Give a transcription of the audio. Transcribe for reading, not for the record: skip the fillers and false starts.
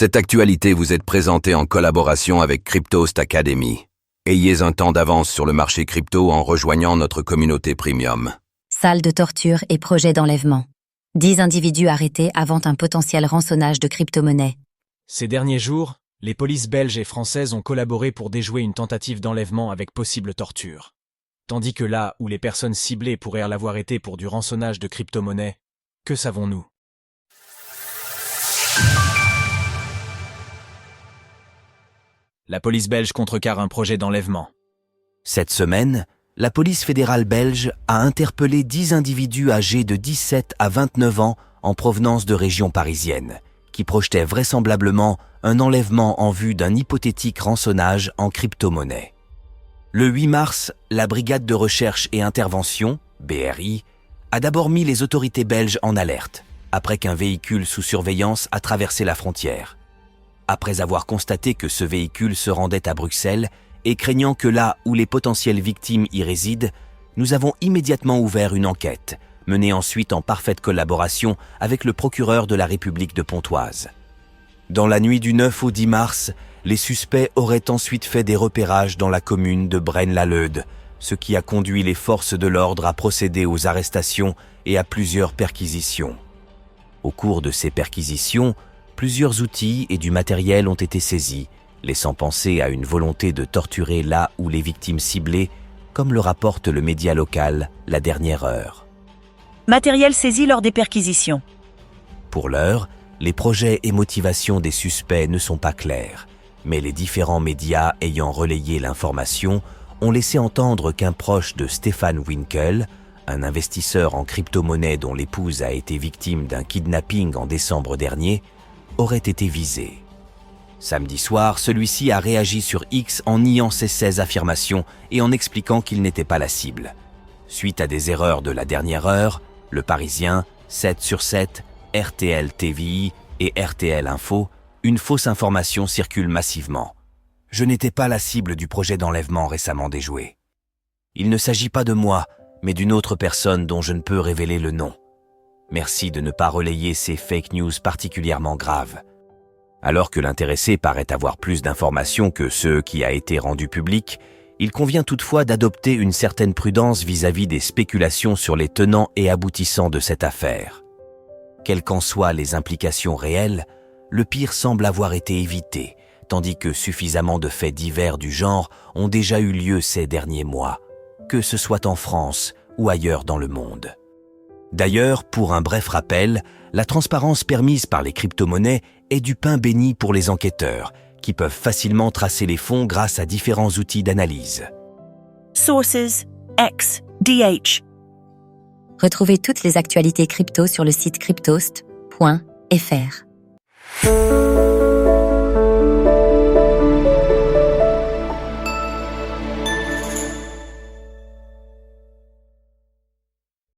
Cette actualité vous est présentée en collaboration avec Cryptost Academy. Ayez un temps d'avance sur le marché crypto en rejoignant notre communauté premium. Salle de torture et projet d'enlèvement. 10 individus arrêtés avant un potentiel rançonnage de crypto-monnaies. Ces derniers jours, les polices belges et françaises ont collaboré pour déjouer une tentative d'enlèvement avec possible torture. Tandis que là où les personnes ciblées pourraient l'avoir été pour du rançonnage de crypto-monnaies, que savons-nous? La police belge contrecarre un projet d'enlèvement. Cette semaine, la police fédérale belge a interpellé 10 individus âgés de 17 à 29 ans en provenance de régions parisiennes, qui projetaient vraisemblablement un enlèvement en vue d'un hypothétique rançonnage en crypto-monnaie. Le 8 mars, la Brigade de recherche et intervention, BRI, a d'abord mis les autorités belges en alerte, après qu'un véhicule sous surveillance a traversé la frontière. Après avoir constaté que ce véhicule se rendait à Bruxelles et craignant que là où les potentielles victimes y résident, nous avons immédiatement ouvert une enquête, menée ensuite en parfaite collaboration avec le procureur de la République de Pontoise. Dans la nuit du 9 au 10 mars, les suspects auraient ensuite fait des repérages dans la commune de Braine-l'Alleud, ce qui a conduit les forces de l'ordre à procéder aux arrestations et à plusieurs perquisitions. Au cours de ces perquisitions, plusieurs outils et du matériel ont été saisis, laissant penser à une volonté de torturer là où les victimes ciblées, comme le rapporte le média local La Dernière Heure. Matériel saisi lors des perquisitions. Pour l'heure, les projets et motivations des suspects ne sont pas clairs, mais les différents médias ayant relayé l'information ont laissé entendre qu'un proche de Stéphane Winkel, un investisseur en crypto-monnaie dont l'épouse a été victime d'un kidnapping en décembre dernier, aurait été visé. Samedi soir, celui-ci a réagi sur X en niant ces affirmations et en expliquant qu'il n'était pas la cible. Suite à des erreurs de La Dernière Heure, Le Parisien, 7/7, RTL TVI et RTL Info, une fausse information circule massivement. Je n'étais pas la cible du projet d'enlèvement récemment déjoué. Il ne s'agit pas de moi, mais d'une autre personne dont je ne peux révéler le nom. Merci de ne pas relayer ces fake news particulièrement graves. Alors que l'intéressé paraît avoir plus d'informations que ce qui a été rendu public, il convient toutefois d'adopter une certaine prudence vis-à-vis des spéculations sur les tenants et aboutissants de cette affaire. Quelles qu'en soient les implications réelles, le pire semble avoir été évité, tandis que suffisamment de faits divers du genre ont déjà eu lieu ces derniers mois, que ce soit en France ou ailleurs dans le monde. D'ailleurs, pour un bref rappel, la transparence permise par les crypto-monnaies est du pain béni pour les enquêteurs, qui peuvent facilement tracer les fonds grâce à différents outils d'analyse. Sources XDH. Retrouvez toutes les actualités crypto sur le site cryptost.fr.